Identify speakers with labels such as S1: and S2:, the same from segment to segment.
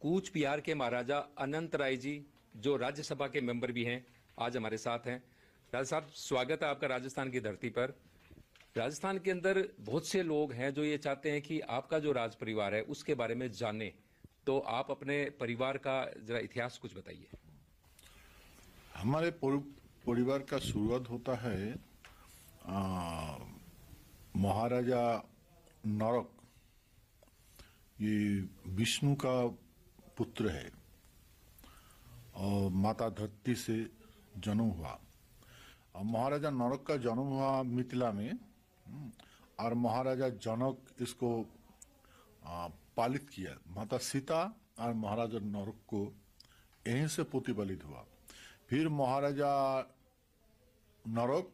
S1: कूच बिहार के महाराजा अनंत राय जी, जो राज्यसभा के मेंबर भी हैं, आज हमारे साथ हैं। राजा साहब, स्वागत है आपका राजस्थान की धरती पर। राजस्थान के अंदर बहुत से लोग हैं जो ये चाहते हैं कि आपका जो राज परिवार है उसके बारे में जाने, तो आप अपने परिवार का जरा इतिहास कुछ बताइए।
S2: हमारे परिवार का शुरुआत होता है महाराजा नरक, ये विष्णु का पुत्र है और माता धरती से जन्म हुआ। और महाराजा नरक का जन्म हुआ मिथिला में, और महाराजा जनक इसको पालित किया। माता सीता और महाराजा नरक को यहीं से प्रतिपालित हुआ। फिर महाराजा नरक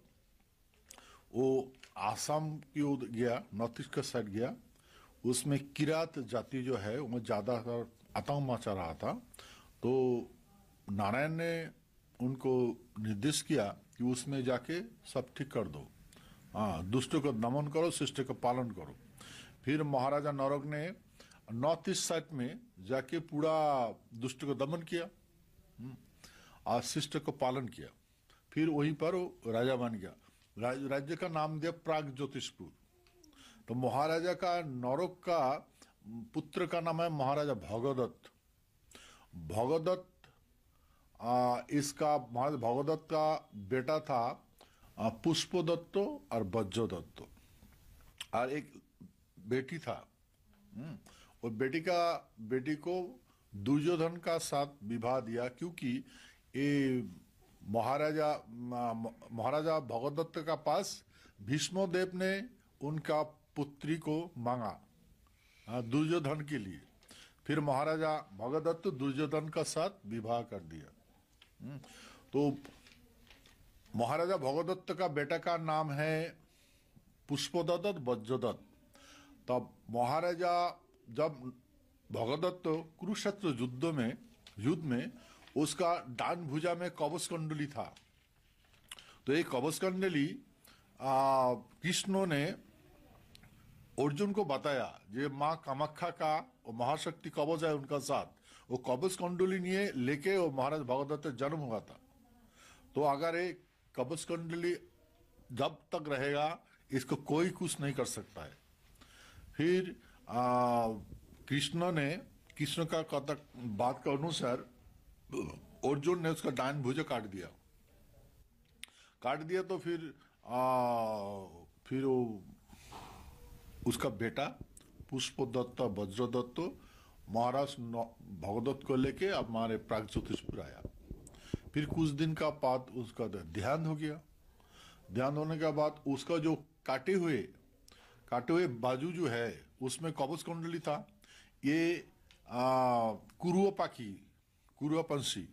S2: वो आसाम की ओर गया, नॉर्थ ईस्ट का साइड गया। उसमें किरात जाति जो है वो ज्यादातर आतंक मचा रहा था, तो नारायण ने उनको निर्देश किया कि उसमें जाके सब ठीक कर दो। दुष्ट को दमन करो, शिष्ट का पालन करो। फिर महाराजा नरक ने नॉर्थ ईस्ट साइड में जाके पूरा दुष्ट को दमन किया और शिष्ट को पालन किया। फिर वहीं पर वो राजा बन गया। राज्य का नाम दिया प्राग ज्योतिषपुर। तो महाराजा का नरक का पुत्र का नाम है महाराजा भगदत्त। इसका महाराजा भगदत्त का बेटा था पुष्पदत्त और वज्रदत्त, और एक बेटी था। और बेटी को दुर्योधन का साथ विवाह दिया, क्योंकि ये महाराजा भगदत्त का पास भीष्मदेव ने उनका पुत्री को मांगा दुर्योधन के लिए। फिर महाराजा भगदत्त दुर्योधन का साथ विवाह कर दिया। तो महाराजा भगदत्त का बेटा का नाम है पुष्पदत्त वज्रदत्त। तब महाराजा जब भगदत्त कुरुक्षेत्र युद्ध में उसका डान भुजा में कवच कुंडली था। तो ये कवच कुंडली कृष्ण ने अर्जुन को बताया, ये माँ कामाख्या का वो महाशक्ति कवच है उनका साथ, वो कवच कुंडली लिए लेके वो महाराज भगदत्त जन्म हुआ था। तो अगर ये कवच कुंडली जब तक रहेगा इसको कोई कुछ नहीं कर सकता है। फिर कृष्ण का बात के अनुसार अर्जुन ने उसका डान भुजा काट दिया। तो फिर वो उसका बेटा पुष्पदत्त वज्रदत्त महाराज भगदत्त को लेके अब हमारे प्राग ज्योतिषपुर आया। फिर कुछ दिन का बाद उसका देहांत हो गया। देहांत होने के बाद उसका जो काटे हुए बाजू जो है उसमें कवच कुंडली था। ये कुरुआपंशी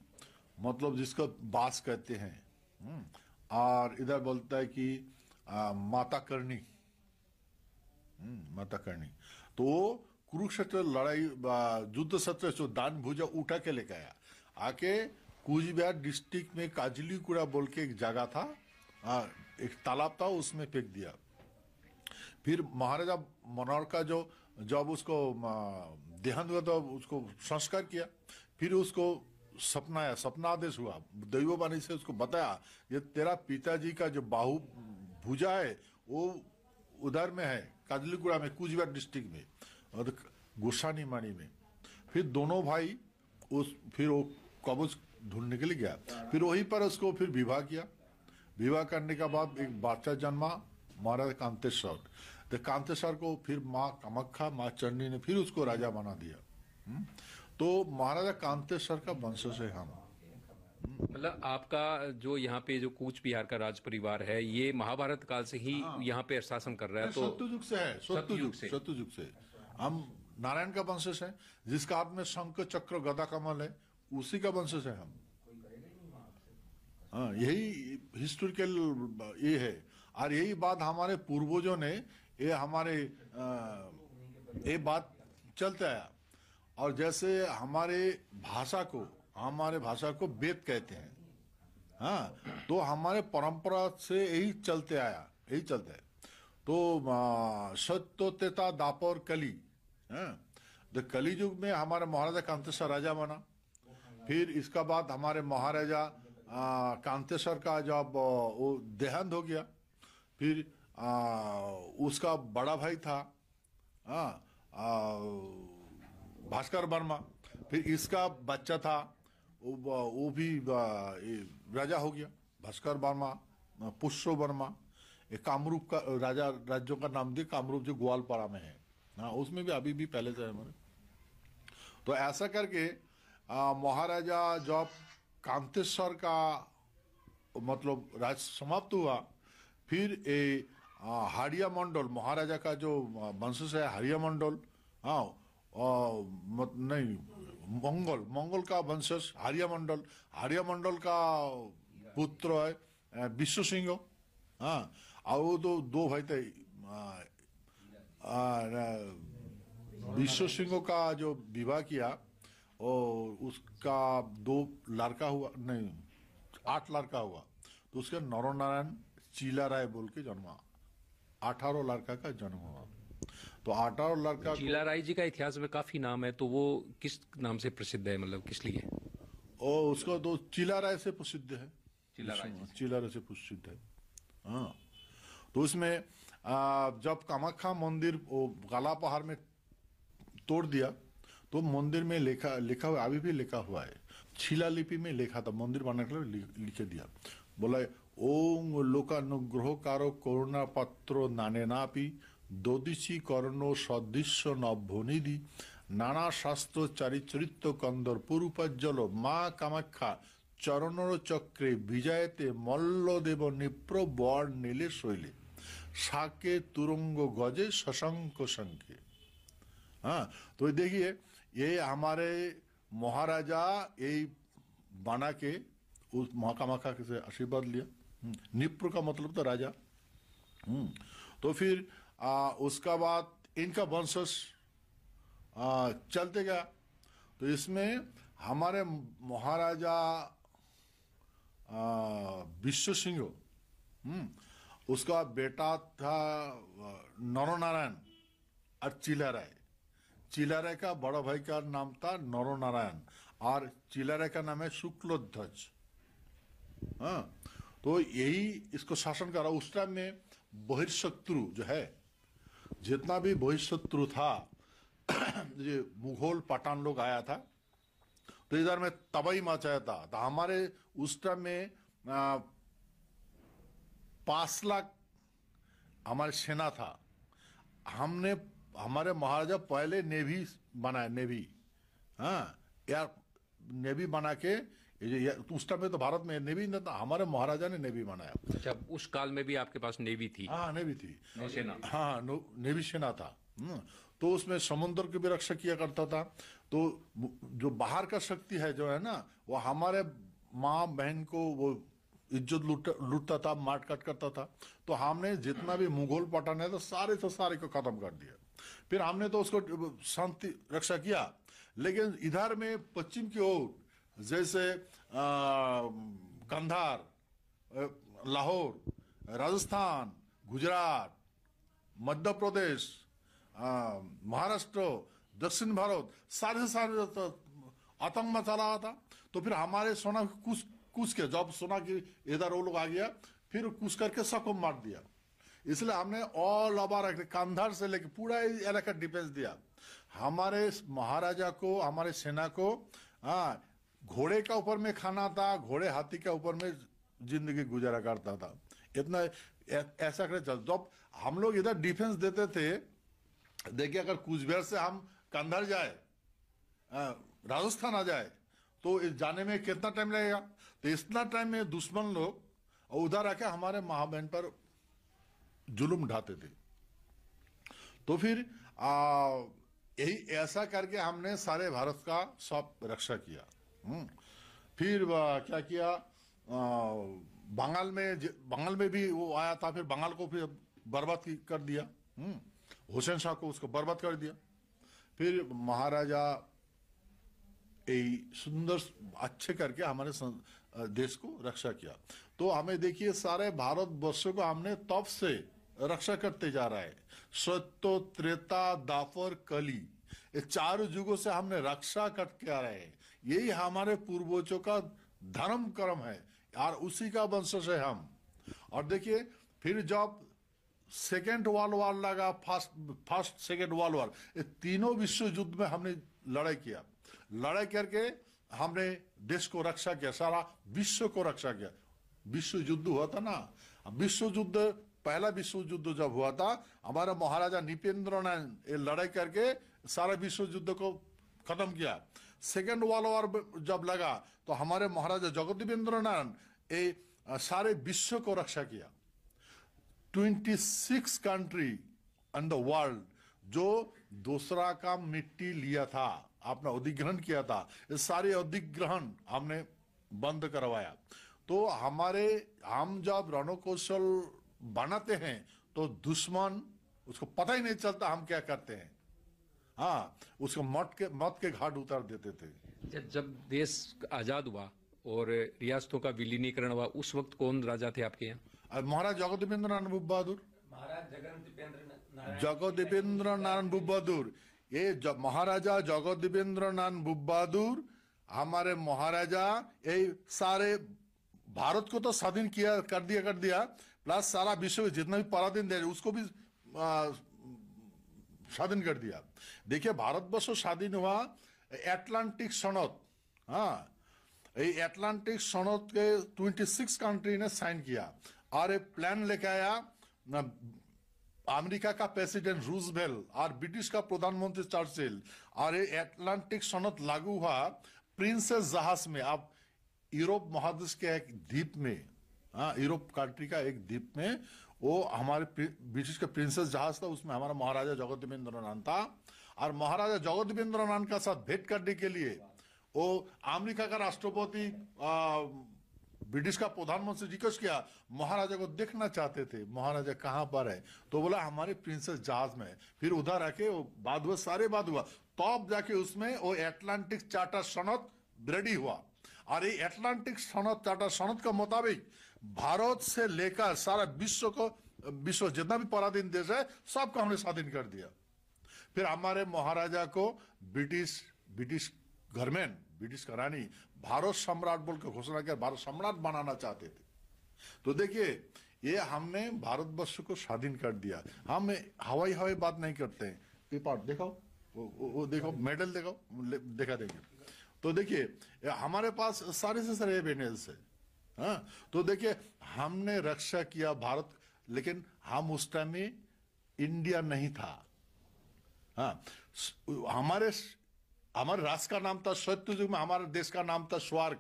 S2: मतलब जिसको बास कहते हैं, और इधर बोलता है कि माता करनी। तो कुरुक्षेत्र लड़ाई युद्ध सत्र जो दान भुजा उठा के लेके आके कूचबिहार डिस्ट्रिक्ट में काजलीकुड़ा बोल के एक जगह था, एक तालाब था, उसमें फेंक दिया। फिर महाराजा मनोहर का जब उसको देहांत हुआ तो उसको संस्कार किया। फिर उसको सपना आदेश हुआ, दैववाणी से उसको बताया, ये तेरा पिताजी का जो बाहु भुजा है वो उधर में है, काजलीकुड़ा में, कूचबिहार डिस्ट्रिक्ट में, और गोसानीमाणी में। फिर दोनों भाई फिर वो कवच ढूंढने के लिए गया। फिर वहीं पर उसको फिर विवाह किया। विवाह करने के बाद एक बच्चा जन्मा, महाराजा कांतेश्वर। तो कांतेश्वर को फिर माँ कामाख्या, माँ चंडी ने फिर उसको राजा बना दिया। तो महाराजा कांतेश्वर का वंशज है हम।
S1: मतलब आपका जो यहाँ पे जो कूच बिहार का राज परिवार है, ये महाभारत काल से ही यहाँ पे शासन कर रहा है। तो
S2: सत्ययुग से है, सत्ययुग से हम नारायण का वंशज है। जिसका हाथ में शंख चक्र गदा कमल है उसी का वंशज है हम। यही हिस्टोरिकल ये है, और यही बात हमारे पूर्वजों ने ये बात चलते आया। और जैसे हमारे भाषा को वेद कहते हैं, तो हमारे परंपरा से यही चलते है। तो सत्य तेता दापर कली, तो कली युग में हमारे महाराजा कांतेश्वर राजा बना। फिर इसका बाद हमारे महाराजा कांतेश्वर का जब वो देहांत हो गया, फिर उसका बड़ा भाई था भास्कर वर्मा, फिर इसका बच्चा था वो भी राजा हो गया, भास्कर वर्मा, पुष्य वर्मा। एक कामरूप का राजा, राज्यों का नाम दिया कामरूप जो ग्वालपारा में है, हाँ उसमें भी अभी भी पहले से है हमारे। तो ऐसा करके महाराजा जब कांतेश्वर का मतलब राज समाप्त हुआ, फिर हाड़िया मंडल महाराजा का जो वंशज है हाड़िया मंडल, हाँ नहीं मंगल का वंशज हाड़िया मंडल का पुत्र है विश्व सिंह, हाँ और वो तो दो भाई थे, विश्व सिंह का जो विवाह किया और उसका 2 लड़का हुआ, नहीं 8 लड़का हुआ, तो उसके नरनारायण चीला राय बोल के जन्मा, 18 लड़का का जन्म हुआ। तो 18 लड़का
S1: चीला राय जी का इतिहास में काफी नाम है, तो वो किस नाम से प्रसिद्ध है, मतलब किस लिए?
S2: और उसका तो चीला राय से प्रसिद्ध है,
S1: चीला
S2: राय से प्रसिद्ध है, हाँ। तो उसमें जब कामाख्या मंदिर वो गाला पहाड़ में तोड़ दिया, तो मंदिर में लिखा हुआ, अभी भी लिखा हुआ है, शिलालिपि में लिखा था, मंदिर बनाने के लिए लिखे दिया, बोला ओम लोकानुग्रह कारो करुणा पत्रो नानेनापि ददिशी कर्णो सदृश्य नभनिधि नाना शास्त्र चरित्र कंदर पुरुपज्जल माँ कामाख्या चरणर चक्रे विजयते मल्लदेव निप्र बर नीले शैले शाके तुरंग गजे शशंक शंके। हाँ तो देखिए ये हमारे महाराजा यही बना के उस कामाख्या से आशीर्वाद लिया। निप्र का मतलब तो राजा। तो फिर उसका बाद इनका वंशज चलते गया। तो इसमें हमारे महाराजा विश्व सिंह, उसका बेटा था नरनारायण और चीला राय। चीला राय का बड़ा भाई का नाम था नरनारायण और चीला राय का नाम है शुक्लध्वज। हाँ तो यही इसको शासन करा। उस टाइम में बहिर्शत्रु जो है, जितना भी बहिर्शत्रु था ये मुगल पठान लोग आया था, तो इधर में तबाही मचाया था। तो हमारे उस टाइम में 5 लाख हमारे सेना था। हमने हमारे महाराजा पहले नेवी बनाया, नेवी, हाँ यार नेवी बना के, उस टाइम में तो भारत में नेवी नहीं था, हमारे महाराजा ने नेवी बनाया।
S1: अच्छा, उस काल में भी आपके पास नेवी थी?
S2: हाँ नेवी थी,
S1: नौसेना।
S2: हाँ नेवी सेना था। तो उसमें समुद्र की भी रक्षा किया करता था। तो जो बाहर का शक्ति है जो है ना, वो हमारे माँ बहन को वो इज्जत लूटता था, मार काट करता था। तो हमने जितना भी मुगल पठान है तो सारे को खत्म कर दिया। फिर हमने तो उसको शांति रक्षा किया। लेकिन इधर में पश्चिम की ओर जैसे कंधार, लाहौर, राजस्थान, गुजरात, मध्य प्रदेश, महाराष्ट्र, दक्षिण भारत, सारे आतंक मचा रहा था। तो फिर हमारे सोना कूच के, जब सोना की इधर वो लोग आ गया, फिर कूच करके सबको मार दिया। इसलिए हमने ऑल ओवर कंधार से लेकर पूरा इलाका डिफेंस दिया। हमारे महाराजा को, हमारे सेना को घोड़े का ऊपर में खाना था, घोड़े हाथी के ऊपर में जिंदगी गुजारा करता था। इतना ऐसा करे चल। जब हम लोग इधर डिफेंस देते थे, देखिए अगर कूचबिहार से हम कंधार जाए, राजस्थान आ जाए, तो जाने में कितना टाइम लगेगा। तो इतना टाइम में दुश्मन लोग उधर आके हमारे माँ बहन पर जुल्म ढाते थे। तो फिर यही ऐसा करके हमने सारे भारत का सब रक्षा किया। फिर क्या किया, बंगाल में भी वो आया था, फिर बंगाल को फिर बर्बाद कर दिया। हुसैन शाह को उसको बर्बाद कर दिया। फिर महाराजा सुंदर अच्छे करके हमारे देश को रक्षा किया। तो हमें देखिए सारे भारत वर्ष को हमने तब से रक्षा करते जा रहा है। सत्य, त्रेता, दापर, कली, ये चारों युगों से हमने रक्षा करके आ रहे हैं। यही हमारे पूर्वजों का धर्म कर्म है और उसी का वंशज है हम। और देखिए फिर जब सेकेंड वर्ल्ड वॉर लगा, फर्स्ट सेकेंड वर्ल्ड वॉर, ये तीनों विश्व युद्ध में हमने लड़ाई किया। लड़ाई करके हमने देश को रक्षा किया, सारा विश्व को रक्षा किया। विश्व युद्ध हुआ था ना, विश्व युद्ध, पहला विश्व युद्ध जब हुआ था, हमारे महाराजा नृपेंद्र ने ये लड़ाई करके सारा विश्व युद्ध को खत्म किया। सेकेंड वर्ल्ड वॉर जब लगा तो हमारे महाराजा जगदेवेंद्र नारायण ये सारे विश्व को रक्षा किया। 26 कंट्री इन द वर्ल्ड जो दूसरा का मिट्टी लिया था, आपने अधिग्रहण किया था, ये सारे अधिग्रहण हमने बंद करवाया। तो हम जब रणकौशल बनाते हैं तो दुश्मन उसको पता ही नहीं चलता हम क्या करते हैं। हाँ, उसको मौत के घाट उतार देते थे।
S1: जब देश आजाद हुआ और रियासतों का विलीनीकरण हुआ, उस वक्त कौन राजा थे आपके यहाँ?
S2: महाराज जगदेवेंद्र नारायण भूप बहादुर, जगदेवेंद्र नारायण भूप बहादुर, ये महाराजा जगदेवेंद्र नारायण भूप बहादुर हमारे महाराजा ये सारे भारत को तो स्वाधीन कर दिया, प्लस सारा विश्व में जितना भी पराधीन देश उसको भी स्वाधीन कर दिया। देखिए भारतवर्ष स्वाधीन हुआ एटलांटिक सनद, हाँ, ये एटलांटिक सनद के 26 कंट्री ने साइन किया और एक प्लान लेके आया अमेरिका का प्रेसिडेंट रूजवेल्ट और ब्रिटिश का प्रधानमंत्री चर्चिल, और ये एटलांटिक सनद लागू हुआ प्रिंसेस जहाज में। अब यूरोप महादेश के एक द्वीप में, हाँ, यूरोप कंट्री का एक द्वीप में वो हमारे ब्रिटिश का प्रिंसेस जहाज था, उसमें हमारा महाराजा जगदेवेंद्र नारायण था। और महाराजा जगदेवेंद्र नारायण का साथ भेंट करने के लिए वो अमेरिका का राष्ट्रपति ब्रिटिश का प्रधानमंत्री रिक्वेस्ट किया, महाराजा को देखना चाहते थे, महाराजा कहाँ पर है, तो बोला हमारे प्रिंसेस जहाज में। फिर उधर आके वो बात हुआ, सारे बात हुआ, तब जाके उसमें वो एटलांटिक चार्टर सनद रेडी हुआ। और ये एटलांटिक सनद, चार्टर सनद के मुताबिक भारत से लेकर सारा विश्व जितना भी पराधीन देश है सबको हमने स्वाधीन कर दिया। फिर हमारे महाराजा को ब्रिटिश गवर्नमेंट, ब्रिटिश का रानी भारत सम्राट बोल के घोषणा किया, भारत सम्राट बनाना चाहते थे। तो देखिए ये हमने भारतवर्ष को स्वाधीन कर दिया। हम हवाई बात नहीं करते हैं। पेपर देखो, वो देखो, मेडल देखो, देखा देखिए। तो देखिए हमारे पास सारे से सारे एविडेंस है। हाँ, तो देखिए हमने रक्षा किया भारत, लेकिन हम उस टाइम में इंडिया नहीं था। हाँ, हमारे राष्ट्र का नाम था सत्य युग में, हमारे देश का नाम था स्वर्ग,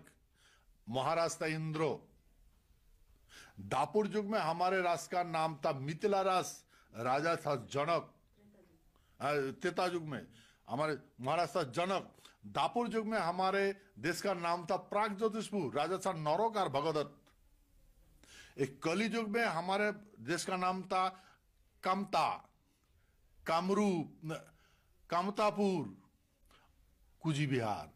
S2: महाराज था इंद्रो। दापुर युग में हमारे राष्ट्र का नाम था मिथिला राष्ट्र, राजा था जनक। त्रेता युग में हमारे महाराज था जनक। दापुर युग में हमारे देश का नाम था प्रागज्योतिषपुर, राजा था नरोक और भगदत्त। एक कली युग में हमारे देश का नाम था कमता, कामरूप, कामतापुर, कुचबिहार।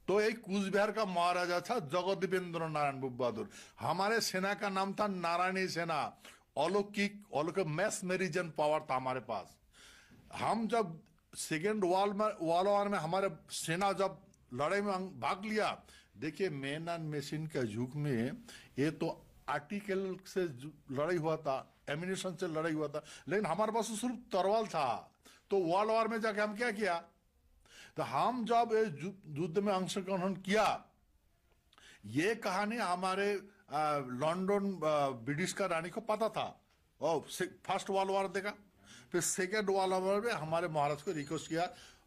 S2: तो एक कुचबिहार का महाराजा था जगदेवेंद्र नारायण भूप बहादुर। हमारे सेना का नाम था नारायणी सेना। अलौकिक मैस्मेरिजन पावर था हमारे पास। हम जब सेकेंड वर्ल्ड वॉर में हमारे सेना जब लड़ाई में भाग लिया, देखिए मैन एंड मशीन के युग में ये तो आर्टिकल से लड़ाई हुआ था, एमिनेशन से लड़ाई हुआ था, लेकिन हमारे पास सिर्फ तलवार था। तो वर्ल्ड वॉर में जाके हम क्या किया, तो हम जब युद्ध में अंशग्रहण किया, ये कहानी हमारे लंदन ब्रिटिश का रानी को पता था। और फर्स्ट वर्ल्ड वॉर देखा, फिर सेकेंड वर्ल्ड वॉर में हमारे महाराज को रिक्वेस्ट किया,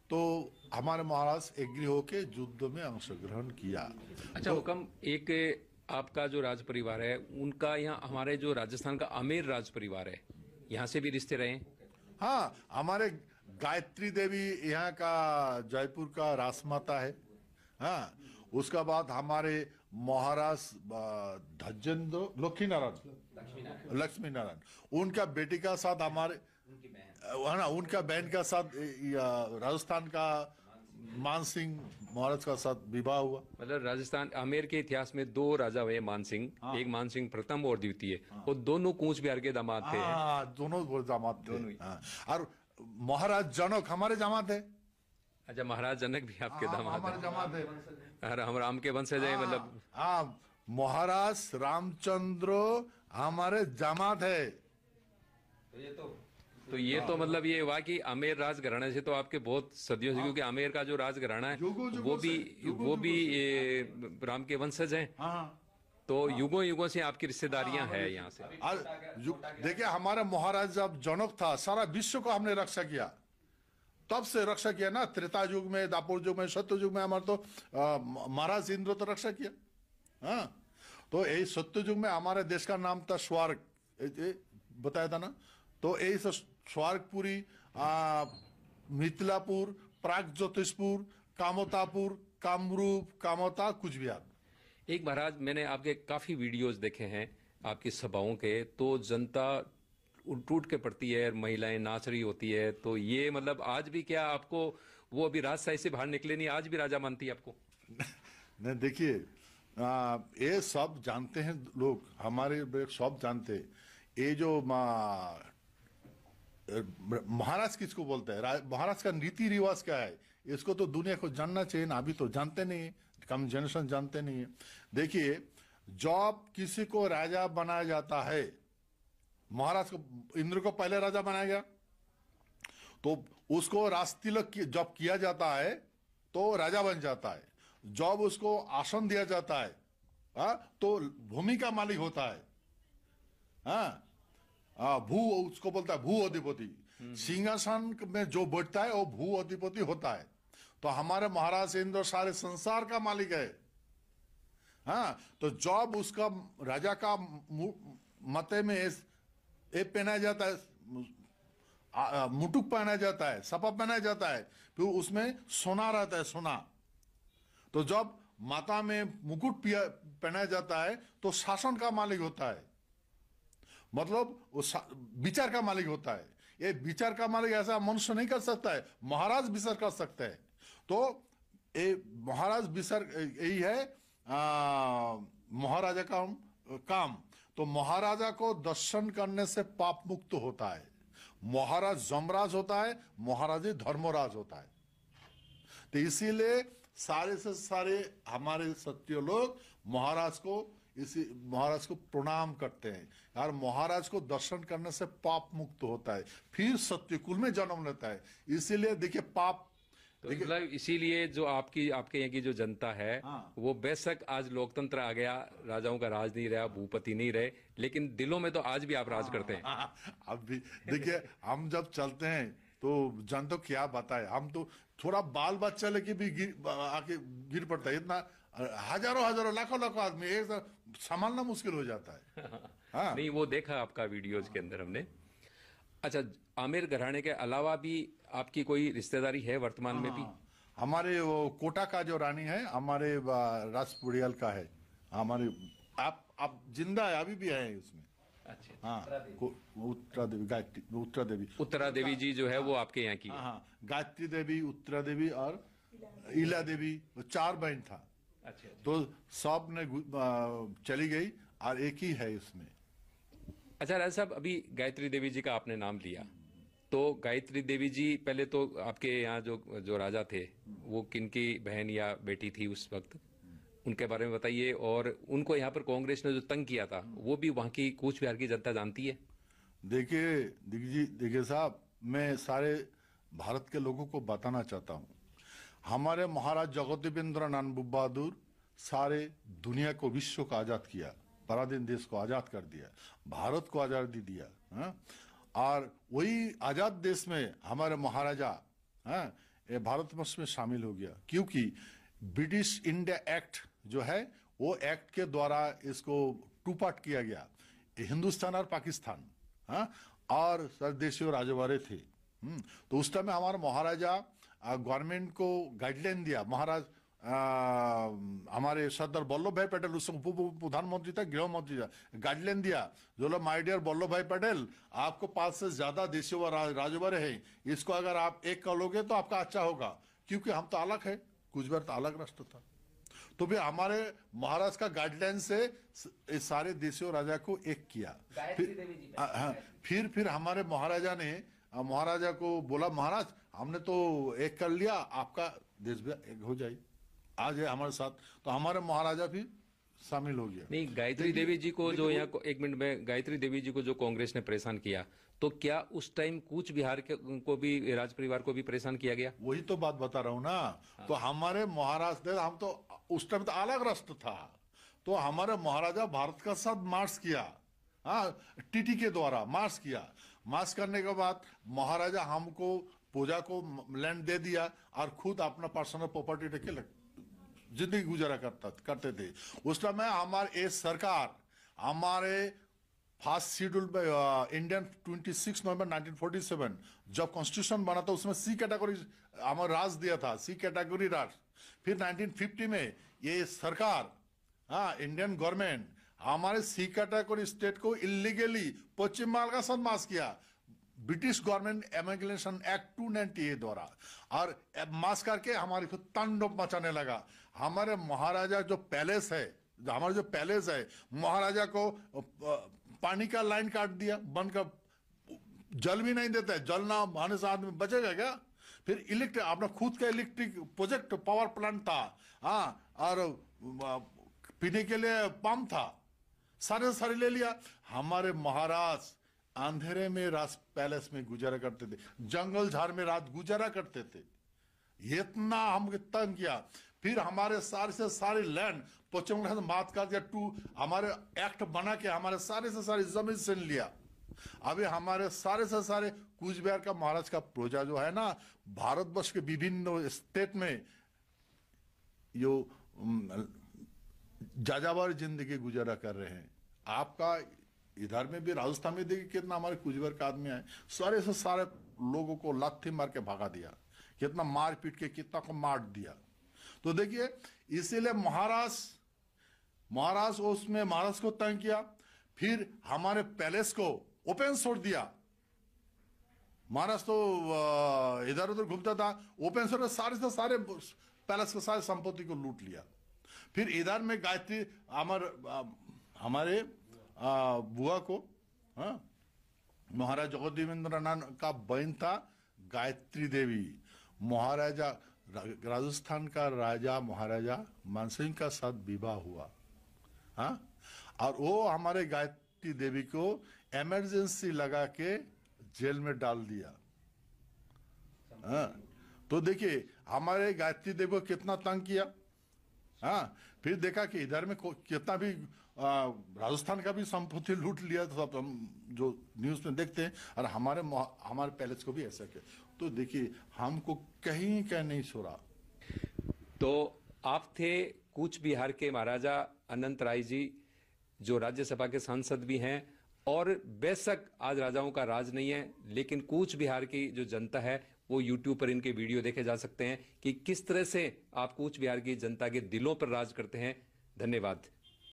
S2: तो हमारे महाराज एग्री होके युद्ध में अंशग्रहण किया।
S1: अच्छा तो, हुकम, एक आपका जो राज परिवार है उनका यहाँ, हमारे जो राजस्थान का आमेर राज परिवार है, यहाँ से भी रिश्ते रहे?
S2: हाँ, हमारे गायत्री देवी यहाँ का जयपुर का राजमाता है। हाँ, उसका बाद हमारे महाराज धज्जेंद्र लक्ष्मी नारायण, उनका बेटी का साथ हमारे, है ना, उनका बहन का साथ राजस्थान का मान सिंह महाराज का साथ विवाह हुआ।
S1: मतलब राजस्थान आमेर के इतिहास में दो राजा हुए मान सिंह, हाँ। एक मान सिंह प्रथम और द्वितीय, हाँ। और दोनों कूच बिहार के दामाद थे।
S2: हाँ, दोनों दामाद थे। हाँ। और महाराज जनक हमारे जमात है।
S1: अच्छा, महाराज जनक भी आपके दामाद
S2: हमारे
S1: हैं।
S2: जमात है।
S1: अरे हम राम के वंशज हैं, मतलब
S2: हाँ, महाराज रामचंद्र हमारे जमात है।
S1: तो ये तो मतलब ये हुआ कि आमेर राजघराने से तो आपके बहुत सदियों से, क्योंकि आमेर का जो राजघराना है
S2: युगों
S1: वो भी ये राम के वंशज हैं।
S2: हाँ,
S1: तो युगों युगों से आपकी रिश्तेदारियां हैं यहाँ से।
S2: देखिए हमारा महाराज जब जनक था, सारा विश्व को हमने रक्षा किया, तब से रक्षा किया ना। त्रेता युग में, दापर युग में, सत्य युग में हमारे तो महाराज इंद्र तो रक्षा किया। हाँ, तो यही सत्य युग में हमारे देश का नाम था स्वर्ग, बताया था ना। तो यही स्वर्गपुरी, मिथिलापुर, प्राग ज्योतिषपुर, कामतापुर, कामरूप, कामता, कुचबिहार।
S1: एक महाराज, मैंने आपके काफी वीडियोस देखे हैं आपकी सभाओं के, तो जनता टूट के पड़ती है, महिलाएं नाच रही होती है। तो ये मतलब आज भी क्या आपको वो अभी राजशाही से बाहर निकले नहीं, आज भी राजा मानती है आपको?
S2: नहीं, देखिए ये सब जानते हैं लोग, हमारे सब जानते हैं। ये जो महाराज किसको बोलते हैं, महाराज का रीति रिवाज क्या है, इसको तो दुनिया को जानना चाहिए ना। अभी तो जानते नहीं है, कम जनरेशन जानते नहीं है। देखिए, जब किसी को राजा बनाया जाता है, महाराज को, इंद्र को पहले राजा बनाया गया, तो उसको राजतिलक जब किया जाता है तो राजा बन जाता है। जब उसको आसन दिया जाता है, तो भूमि का मालिक होता है। भू, उसको बोलता है भू अधिपति। सिंहासन में जो बैठता है वो भू अधिपति होता है। तो हमारे महाराज इंद्र सारे संसार का मालिक है। हाँ, तो जब उसका राजा का मते में ये पहनाया जाता है, मुटुक पहना जाता है, सपा पहना जाता है, फिर उसमें सोना रहता है, सोना। तो जब माता में मुकुट पहनाया जाता है तो शासन का मालिक होता है, मतलब वो विचार का मालिक होता है। ये विचार का मालिक ऐसा मनुष्य नहीं कर सकता है, महाराज विचार कर सकते हैं। तो ये महाराज विचार यही है महाराजा का काम। तो महाराजा को दर्शन करने से पाप मुक्त होता है। महाराज जमराज होता है, महाराज धर्मराज होता है। तो इसीलिए सारे से सारे हमारे सत्य लोग महाराज को प्रणाम करते हैं। यार, महाराज को दर्शन करने से पाप मुक्त होता है, फिर सत्य कुल में जन्म लेता है। इसीलिए देखिए पाप,
S1: तो मतलब इसीलिए जो आपके यहाँ की जो जनता है, वो बेशक आज लोकतंत्र आ गया, राजाओं का राज नहीं रहा, भूपति नहीं रहे, लेकिन दिलों में तो आज भी आप राज करते हैं।
S2: अब भी देखिए, हम जब चलते हैं तो जन तो क्या बताए, हम तो थोड़ा बाल बच्चा लेके भी आके गिर पड़ता है। इतना हजारों हजारों लाखों लाखों आदमी एक साथ संभालना मुश्किल हो जाता है। हाँ,
S1: नहीं, वो देखा आपका वीडियोज के अंदर हमने। अच्छा, आमिर घराने के अलावा भी आपकी कोई रिश्तेदारी है वर्तमान में भी?
S2: हमारे वो कोटा का जो रानी है, हमारे राजपुरियल का है। हमारे आप जिंदा है, अभी भी है उसमें।
S1: अच्छा,
S2: हाँ, उत्तरा देवी, गायत्री, उत्तरा देवी।
S1: उत्तरा देवी जी जो है वो आपके यहाँ की है?
S2: हाँ, गायत्री देवी, उत्तरा देवी और इला देवी, 4 बहन था।
S1: अच्छा,
S2: तो सब ने चली गई और एक ही है उसमें।
S1: अच्छा राजा साहब, अभी गायत्री देवी जी का आपने नाम लिया, तो गायत्री देवी जी पहले तो आपके यहाँ जो राजा थे, वो किनकी बहन या बेटी थी उस वक्त, उनके बारे में बताइए। और उनको यहाँ पर कांग्रेस ने जो तंग किया था, वो भी वहाँ की कूच बिहार की जनता जानती है?
S2: देखिए साहब, मैं सारे भारत के लोगों को बताना चाहता हूँ, हमारे महाराज जगदेवेंद्र नाथ बहादुर सारे दुनिया को, विश्व को आजाद किया, पराधीन देश को आजाद कर दिया, भारत को आजादी दिया। और वही आजाद देश में हमारे महाराजा ये भारतवर्ष में शामिल हो गया, क्योंकि ब्रिटिश इंडिया एक्ट जो है, वो एक्ट के द्वारा इसको 2 पार्ट किया गया, हिंदुस्तान और पाकिस्तान। और सरदेशियों राजवाड़े थे। तो उस टाइम हमारा महाराजा गवर्नमेंट को गाइडलाइन दिया। महाराज हमारे सरदार वल्लभ भाई पटेल उस उप प्रधानमंत्री था, गृह मंत्री था, गाइडलाइन दिया, जो लोग माय डियर वल्लभ भाई पटेल, आपको 5 से ज्यादा देशों व राजवाड़े हैं, इसको अगर आप एक कर लोगे तो आपका अच्छा होगा, क्योंकि हम तो अलग है, कुचबिहार तो अलग राष्ट्र था। तो भी हमारे महाराज का गाइडलाइन से इस सारे देशों राजा को एक किया। फिर हमारे महाराजा ने महाराजा को बोला, महाराज हमने तो एक कर लिया, आपका देश भी एक हो जाए, आज है हमारे साथ। तो हमारे महाराजा भी शामिल हो गया।
S1: नहीं, गायत्री देवी जी को जो यहाँ को, एक मिनट में, गायत्री देवी जी को जो कांग्रेस ने परेशान किया, तो क्या उस टाइम कूच बिहार को भी, राज परिवार को भी परेशान किया गया?
S2: वही तो बात बता रहा हूं ना। तो हमारे महाराज, हम तो उस टाइम तो अलग राष्ट्र था, तो हमारे महाराजा भारत का साथ मार्च किया, हाँ, टीटी के द्वारा मार्च किया। मार्च करने के बाद महाराजा हमको पूजा को लैंड दे दिया और खुद अपना पर्सनल प्रॉपर्टी रखे जिंदगी गुजारा करते थे। उस टाइम हमारे सरकार, हमारे फर्स्ट शेड्यूल में इंडियन 26 नवंबर 1947 जब कॉन्स्टिट्यूशन बना था, उसमें सी कैटेगरी हमारा राज दिया था, सी कैटेगरी राज। फिर 1950 में ये सरकार, हाँ, इंडियन गवर्नमेंट हमारे सी कैटेगरी स्टेट को इलीगली पश्चिम बंगाल का साथ मास किया, ब्रिटिश गवर्नमेंट एमिग्रेशन एक्ट 298 द्वारा, और मास करके हमारे को तांडव मचाने लगा। हमारे महाराजा जो पैलेस है, हमारा जो पैलेस है, महाराजा को पानी का लाइन काट दिया, बंद का, जल भी नहीं देता है, जल ना आने से आदमी बचेगा क्या? फिर इलेक्ट्रिक, अपना खुद का इलेक्ट्रिक प्रोजेक्ट पावर प्लांट था, हाँ, और पीने के लिए पंप था, सारे ले लिया। हमारे महाराज अंधेरे में रात पैलेस में गुजारा करते थे, जंगल झाड़ में रात गुजारा करते थे। इतना हमको तंग किया। फिर हमारे सारे से सारे लैंड पश्चिम बंगाल से बात कर दिया, हमारे एक्ट बना के हमारे सारे से सारी जमीन से लिया। अभी हमारे सारे से सारे कूच बिहार का महाराज का प्रजा जो है ना, भारतवर्ष के विभिन्न स्टेट में यो जाजाबार जिंदगी गुजारा कर रहे हैं। आपका इधर में भी, राजस्थान में देखिए कितना हमारे कूच बिहार का आदमी है, सारे से सारे लोगों को लाठी मार के भगा दिया, कितना मार पीट के कितना को मार दिया। तो देखिए, इसीलिए महाराज उसमें महाराज को तंग किया। फिर हमारे पैलेस को ओपन छोड़ दिया। महाराज तो इधर उधर घूमता था, ओपन छोड़ सारे से सारे पैलेस के सारे संपत्ति को लूट लिया। फिर इधर में गायत्री, हमारे बुआ को, हाँ, महाराज जगदेवेंद्रनाथ का बहन था गायत्री देवी, महाराजा राजस्थान का राजा महाराजा मानसिंह का साथ विवाह हुआ, हाँ, और वो हमारे गायत्री देवी को इमरजेंसी लगा के जेल में डाल दिया, हाँ। तो देखिए हमारे गायत्री देवी को कितना तंग किया, हाँ। फिर देखा कि इधर में कितना भी राजस्थान का भी संपत्ति लूट लिया, तो सब हम जो न्यूज में देखते हैं, और हमारे पैलेस को भी ऐसा किया। तो देखिए हमको कहीं का नहीं छोड़ा।
S1: तो आप थे कूच बिहार के महाराजा अनंत राय जी, जो राज्यसभा के सांसद भी हैं, और बेशक आज राजाओं का राज नहीं है, लेकिन कूच बिहार की जो जनता है वो यूट्यूब पर इनके वीडियो देखे जा सकते हैं कि किस तरह से आप कूच बिहार की जनता के दिलों पर राज करते हैं। धन्यवाद।